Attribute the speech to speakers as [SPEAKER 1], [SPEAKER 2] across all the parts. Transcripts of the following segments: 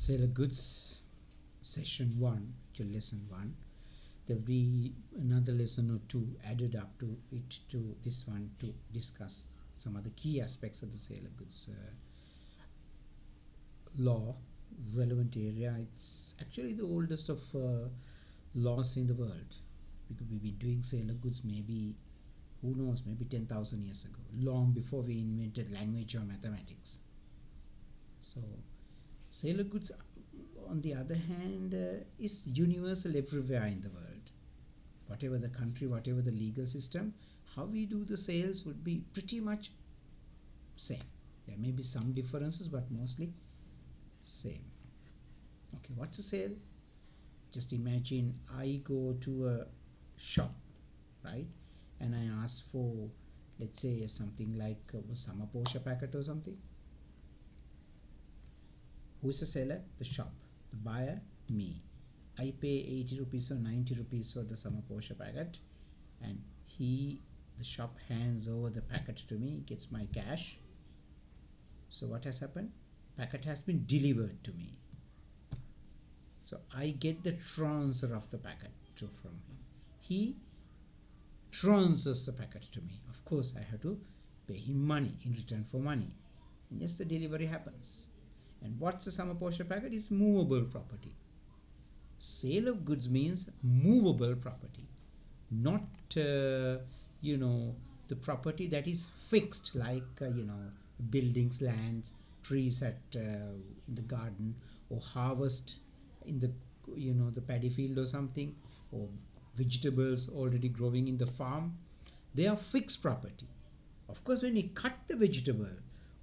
[SPEAKER 1] Sale of goods, session 1 to lesson 1. There will be another lesson or two added up to it to this one to discuss some of the key aspects of the sale of goods law, relevant area. It's actually the oldest of laws in the world, because we've been doing sale of goods maybe, who knows, maybe 10,000 years ago, long before we invented language or mathematics. So sale of goods, on the other hand, is universal everywhere in the world. Whatever the country, whatever the legal system, how we do the sales would be pretty much same. There may be some differences, but mostly same. Okay, what's a sale? Just imagine I go to a shop, right, and I ask for, let's say, something like a summer Porsche packet or something. Who is the seller? The shop. The buyer? Me. I pay 80 rupees or 90 rupees for the summer Porsche packet, and the shop hands over the packet to me, gets my cash. So what has happened? Packet has been delivered to me. So I get the transfer of the packet from him. He transfers the packet to me. Of course, I have to pay him money in return for money. And yes, the delivery happens. And what's a summer Porsche packet? It's movable property. Sale of goods means movable property, not the property that is fixed, like buildings, lands, trees at in the garden, or harvest in the the paddy field or something, or vegetables already growing in the farm. They are fixed property. Of course, when we cut the vegetable,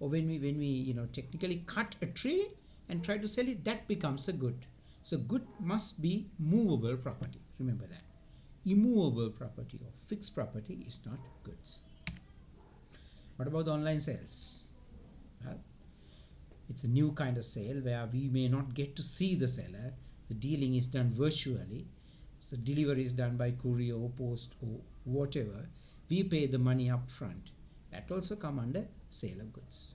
[SPEAKER 1] or when we technically cut a tree and try to sell it, that becomes a good. So good must be movable property. Remember that. Immovable property or fixed property is not goods. What about online sales? Well, it's a new kind of sale where we may not get to see the seller. The dealing is done virtually. So delivery is done by courier or post or whatever. We pay the money up front. That also come under sale of goods.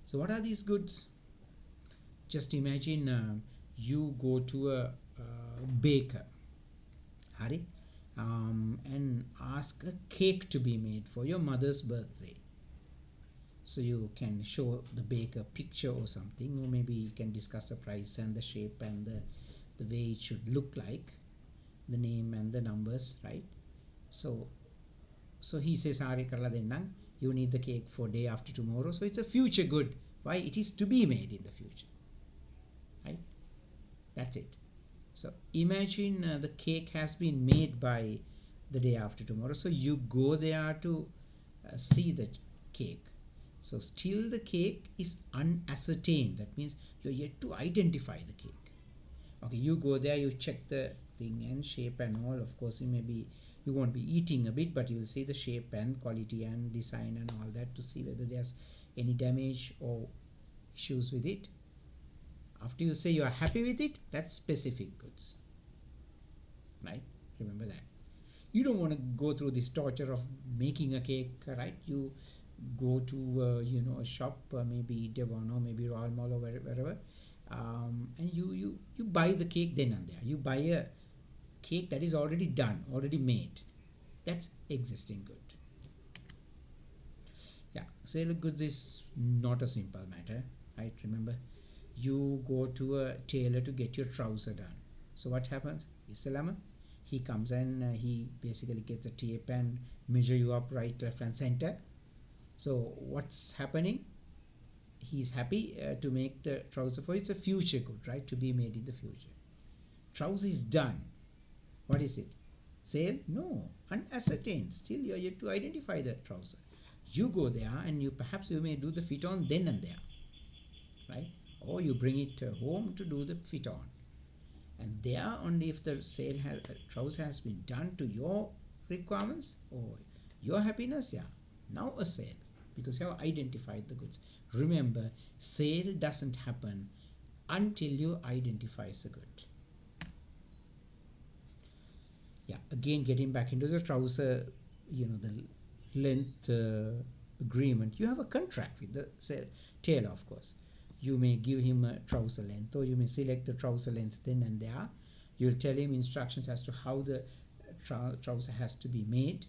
[SPEAKER 1] So what are these goods? Just imagine you go to a baker, Hari, and ask a cake to be made for your mother's birthday. So you can show the baker a picture or something, or maybe you can discuss the price and the shape and the way it should look like, the name and the numbers, right? So he says, Hari karla dennang, you need the cake for day after tomorrow. So it's a future good. Why? It is to be made in the future, right? That's it. So imagine the cake has been made by the day after tomorrow. So you go there to see the cake. So still the cake is unascertained. That means you're yet to identify the cake. Okay, you go there, you check the thing and shape and all. Of course, you won't be eating a bit, but you will see the shape and quality and design and all that to see whether there's any damage or issues with it. After you say you are happy with it, that's specific goods, right? Remember that. You don't want to go through this torture of making a cake, right? You go to a shop, maybe Devon or maybe Royal Mall or wherever, and you buy the cake then and there. You buy a cake that is already done, already made. That's existing good. Yeah, sale of goods is not a simple matter, right? Remember, you go to a tailor to get your trouser done. So what happens? Isalama, he comes and he basically gets the tape and measure you up right, left and center. So what's happening? He's happy to make the trouser for you. It's a future good, right? To be made in the future. Trouser is done. What is it? Sale? No. Unascertained. Still you're yet to identify the trouser. You go there and perhaps you may do the fit on then and there, right? Or you bring it home to do the fit on. And there only if the trouser has been done to your requirements or your happiness, yeah, now a sale, because you have identified the goods. Remember, sale doesn't happen until you identify the good. Yeah, again getting back into the trouser, the length, agreement. You have a contract with the tailor, of course. You may give him a trouser length, or you may select the trouser length then and there. You'll tell him instructions as to how the trouser has to be made,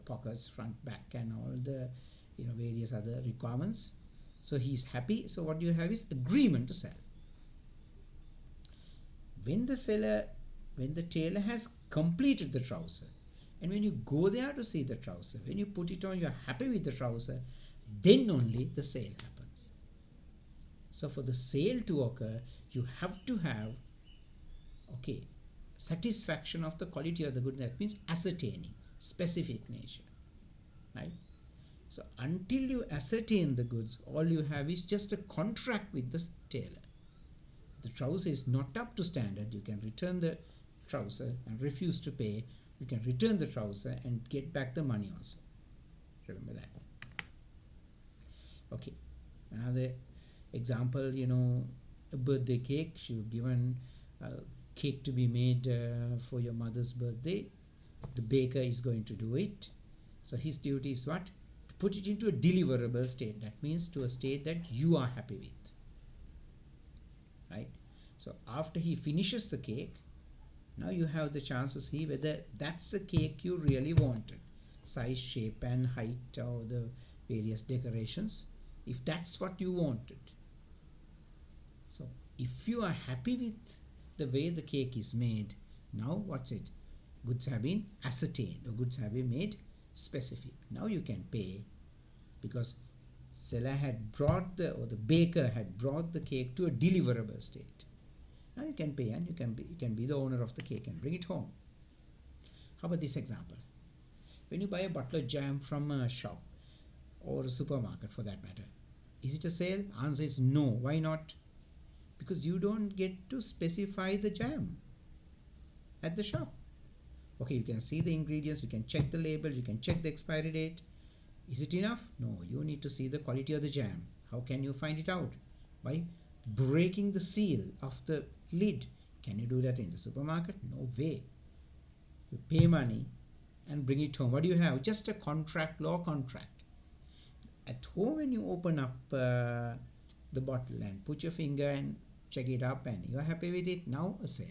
[SPEAKER 1] pockets, front, back, and all the various other requirements. So he's happy. So what you have is agreement to sell. When the tailor has completed the trouser, and when you go there to see the trouser, when you put it on, you're happy with the trouser, then only the sale happens. So for the sale to occur, you have to have satisfaction of the quality of the good. That means ascertaining specific nature, right? So until you ascertain the goods, all you have is just a contract with the tailor. The trouser is not up to standard, you can return the trouser and refuse to pay. You can return the trouser and get back the money also. Remember that. Okay, another example, a birthday cake. You've given a cake to be made for your mother's birthday. The baker is going to do it. So his duty is what? To put it into a deliverable state. That means to a state that you are happy with. Right? So after he finishes the cake, now you have the chance to see whether that's the cake you really wanted. Size, shape and height, or the various decorations. If that's what you wanted. So if you are happy with the way the cake is made, now what's it? Goods have been ascertained, or goods have been made specific. Now you can pay, because seller had brought the baker had brought the cake to a deliverable state. Now you can pay, and you can be the owner of the cake and bring it home. How about this example? When you buy a bottle of jam from a shop or a supermarket for that matter, is it a sale? Answer is no. Why not? Because you don't get to specify the jam at the shop. Okay, you can see the ingredients, you can check the labels, you can check the expiry date. Is it enough? No, you need to see the quality of the jam. How can you find it out? By breaking the seal of the lid. Can you do that in the supermarket? No way. You pay money and bring it home. What do you have? Just a contract, law contract. At home, when you open up the bottle and put your finger and check it up and you're happy with it, now a sale.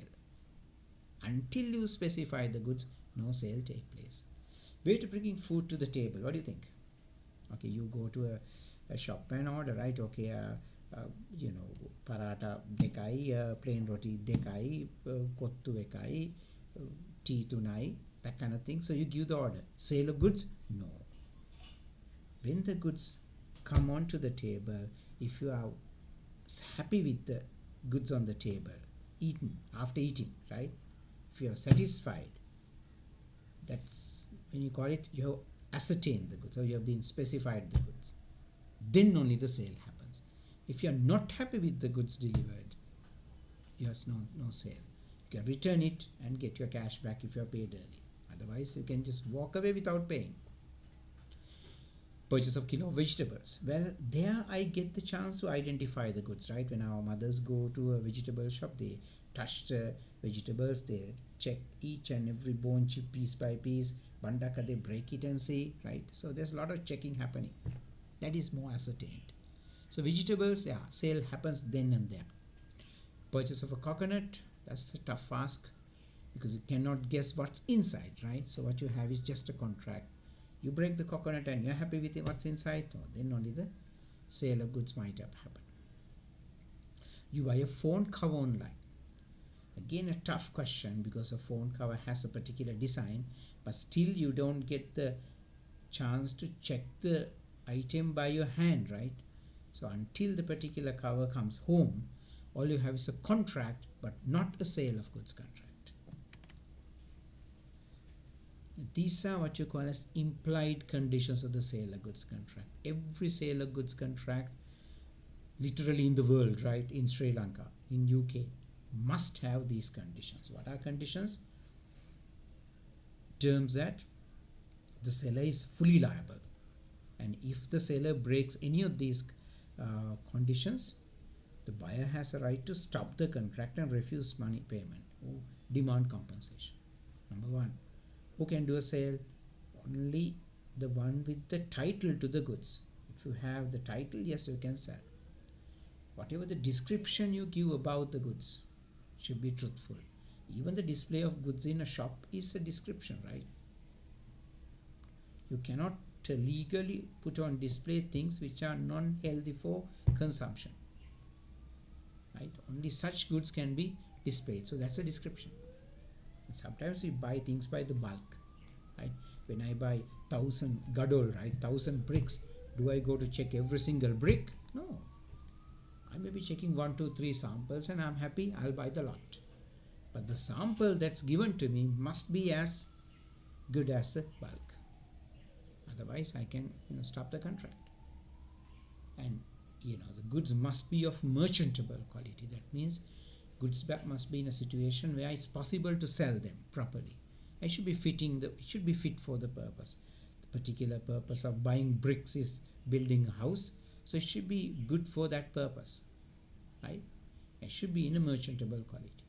[SPEAKER 1] Until you specify the goods, no sale take place. Way to bringing food to the table. What do you think? Okay, you go to a shop and order, right? Okay, paratha dekai, plain roti dekai, kottu ekai, tea tunai, that kind of thing. So you give the order. Sale of goods? No. When the goods come onto the table, if you are happy with the goods on the table, after eating, right? If you are satisfied, that's when you call it, you have ascertained the goods, or you have been specified the goods. Then only the sale happens. If you are not happy with the goods delivered, you have no sale. You can return it and get your cash back if you are paid early. Otherwise, you can just walk away without paying. Purchase of kilo of vegetables. Well, there I get the chance to identify the goods, right? When our mothers go to a vegetable shop, they touch the vegetables, they check each and every bone chip piece by piece. Bandaka, they break it and see, right? So there's a lot of checking happening. That is more ascertained. So vegetables, yeah, sale happens then and there. Purchase of a coconut, that's a tough ask because you cannot guess what's inside, right? So what you have is just a contract. You break the coconut and you're happy with what's inside, then only the sale of goods might have happened. You buy a phone cover online. Again, a tough question because a phone cover has a particular design, but still you don't get the chance to check the item by your hand, right? So until the particular cover comes home, all you have is a contract, but not a sale of goods contract. These are what you call as implied conditions of the sale of goods contract. Every sale of goods contract, literally in the world, right, in Sri Lanka, in UK, must have these conditions. What are conditions? Terms that the seller is fully liable, and if the seller breaks any of these conditions, the buyer has a right to stop the contract and refuse money payment or demand compensation. Number one. Who can do a sale? Only the one with the title to the goods. If you have the title, yes, you can sell. Whatever the description you give about the goods should be truthful. Even the display of goods in a shop is a description, right? You cannot legally put on display things which are non-healthy for consumption, right? Only such goods can be displayed. So that's a description. And sometimes we buy things by the bulk, right? When I buy 1,000 gadol, right, 1,000 bricks, do I go to check every single brick? No. I may be checking 1, 2, 3 samples and I'm happy, I'll buy the lot. But the sample that's given to me must be as good as the bulk. Otherwise, I can stop the contract. And the goods must be of merchantable quality. That means goods must be in a situation where it's possible to sell them properly. It should be fit for the purpose. The particular purpose of buying bricks is building a house, so it should be good for that purpose, right? It should be in a merchantable quality,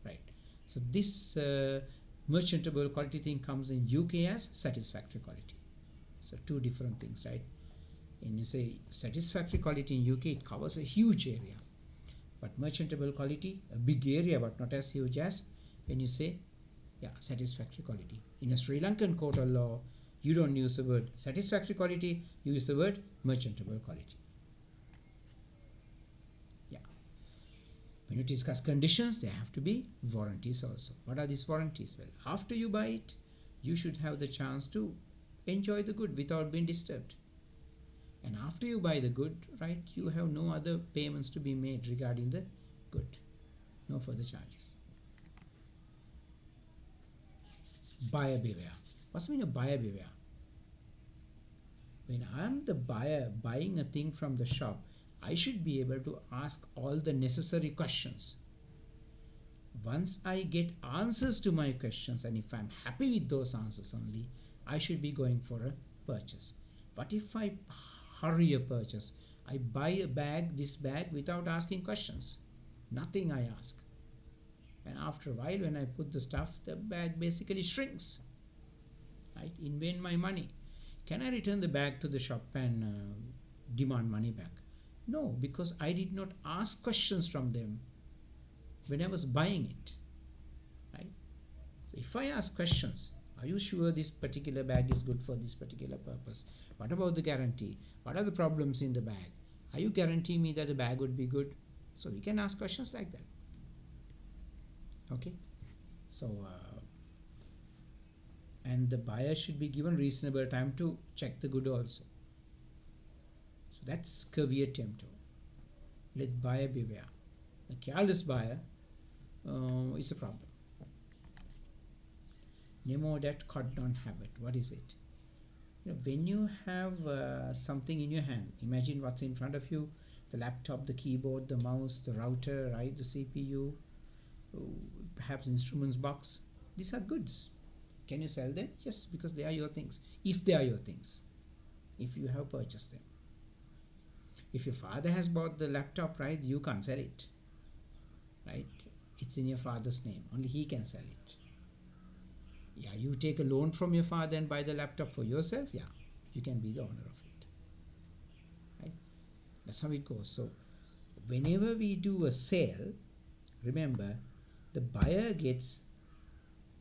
[SPEAKER 1] right? So this merchantable quality thing comes in UK as satisfactory quality. So two different things, right? When you say satisfactory quality in UK, it covers a huge area, but merchantable quality, a big area but not as huge as when you say satisfactory quality. In a Sri Lankan court of law, you don't use the word satisfactory quality, you use the word merchantable quality. When you discuss conditions, there have to be warranties also. What are these warranties? Well, after you buy it, you should have the chance to enjoy the good without being disturbed. And after you buy the good, right, you have no other payments to be made regarding the good. No further charges. Buyer beware. What's the meaning of buyer beware? When I'm the buyer buying a thing from the shop, I should be able to ask all the necessary questions. Once I get answers to my questions, and if I'm happy with those answers only, I should be going for a purchase. But if I hurry a purchase, I buy this bag without asking questions. Nothing I ask. And after a while, when I put the stuff, the bag basically shrinks. Right? In vain my money. Can I return the bag to the shop and demand money back? No, because I did not ask questions from them when I was buying it, right? So if I ask questions, are you sure this particular bag is good for this particular purpose? What about the guarantee? What are the problems in the bag? Are you guaranteeing me that the bag would be good? So we can ask questions like that. Okay, so and the buyer should be given reasonable time to check the good also. So that's caveat emptor. Let buyer beware. A careless buyer is a problem. NEMO, that cordon habit. What is it? When you have something in your hand, imagine what's in front of you: the laptop, the keyboard, the mouse, the router, right? The CPU, perhaps instruments box. These are goods. Can you sell them? Yes, because they are your things. If they are your things, if you have purchased them. If your father has bought the laptop, right, you can't sell it, right? It's in your father's name. Only he can sell it. Yeah, you take a loan from your father and buy the laptop for yourself. Yeah, you can be the owner of it, right? That's how it goes. So whenever we do a sale, remember, the buyer gets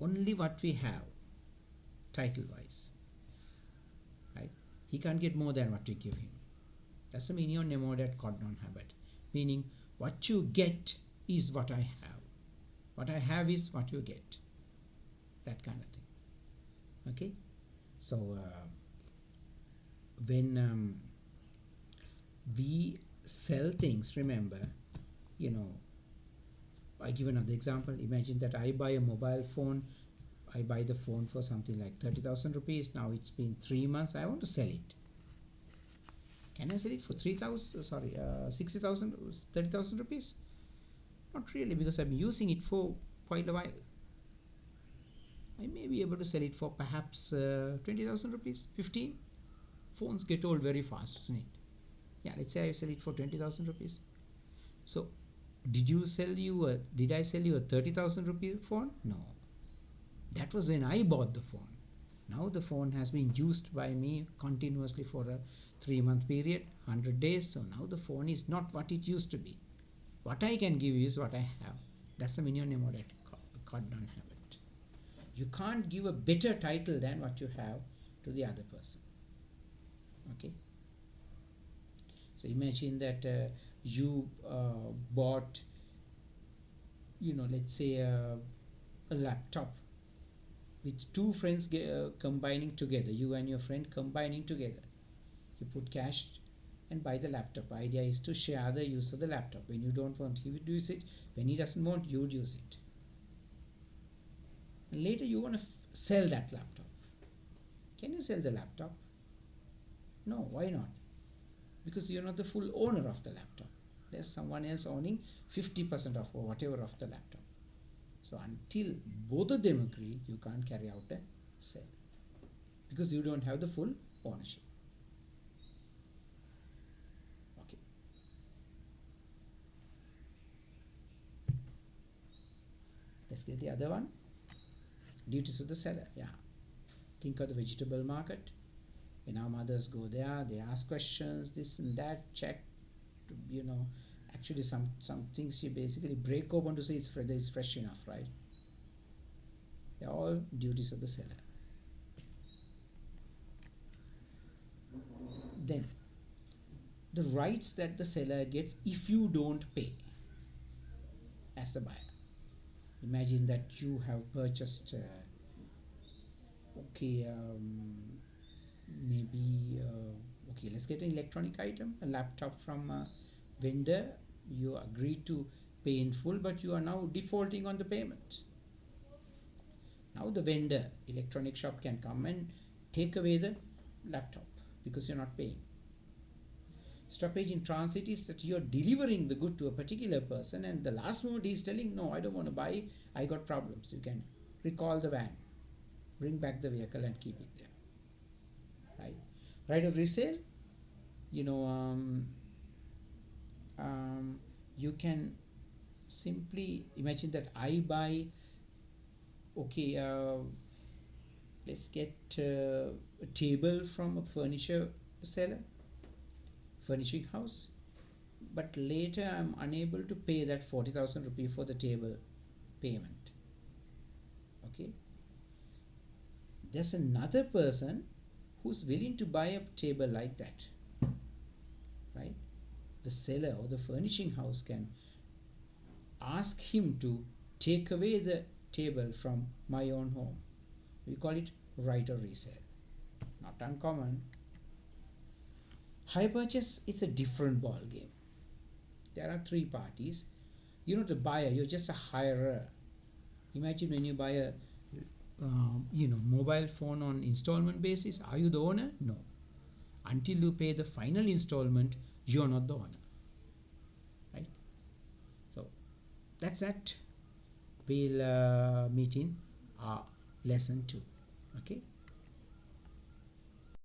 [SPEAKER 1] only what we have, title-wise, right? He can't get more than what we give him. That's the meaning of NEMO, that cordon habit. Meaning, what you get is what I have. What I have is what you get. That kind of thing. Okay? So, when we sell things, remember, I give another example. Imagine that I buy a mobile phone. I buy the phone for something like 30,000 rupees. Now it's been 3 months. I want to sell it. Can I sell it for 60,000, 30,000 rupees? Not really, because I'm using it for quite a while. I may be able to sell it for perhaps 20,000 rupees, 15. Phones get old very fast, isn't it? Yeah, let's say I sell it for 20,000 rupees. So, did I sell you a 30,000 rupee phone? No. That was when I bought the phone. Now the phone has been used by me continuously for a 3-month period, 100 days. So now the phone is not what it used to be. What I can give you is what I have. That's the minimum NEMO that can't have it. You can't give a better title than what you have to the other person. Okay. So imagine that you bought, let's say a laptop with two friends combining together, you and your friend combining together. You put cash and buy the laptop. Idea is to share the use of the laptop. When you don't want, he would use it. When he doesn't want, you would use it. And later you want to sell that laptop. Can you sell the laptop? No, why not? Because you're not the full owner of the laptop. There's someone else owning 50% of or whatever of the laptop. So until both of them agree, you can't carry out a sale because you don't have the full ownership. Okay. Let's get the other one. Duties of the seller. Yeah. Think of the vegetable market. When our mothers go there, they ask questions, this and that, check, actually some things she basically break open to say it's fresh enough, right? They're all duties of the seller. Then the rights that the seller gets if you don't pay as a buyer. Imagine that you have purchased let's get an electronic item, a laptop from a vendor. You agreed to pay in full, but you are now defaulting on the payment. Now the vendor, electronic shop, can come and take away the laptop because you're not paying. Stoppage in transit is that you're delivering the good to a particular person and the last moment he's telling, no, I don't want to buy, I got problems. You can recall the van, bring back the vehicle and keep it there. Right? Right of resale, you can simply imagine that I buy, let's get a table from a furniture seller, furnishing house, but later I'm unable to pay that 40,000 rupee for the table payment. Okay, there's another person who's willing to buy a table like that, right? The seller or the furnishing house can ask him to take away the table from my own home. We call it right of resale. Not uncommon. Hire purchase is a different ball game. There are three parties. You're not a buyer, you're just a hirer. Imagine when you buy a mobile phone on installment basis. Are you the owner? No. Until you pay the final installment, you're not the owner. Right? So that's that. We'll meet in lesson 2. Okay.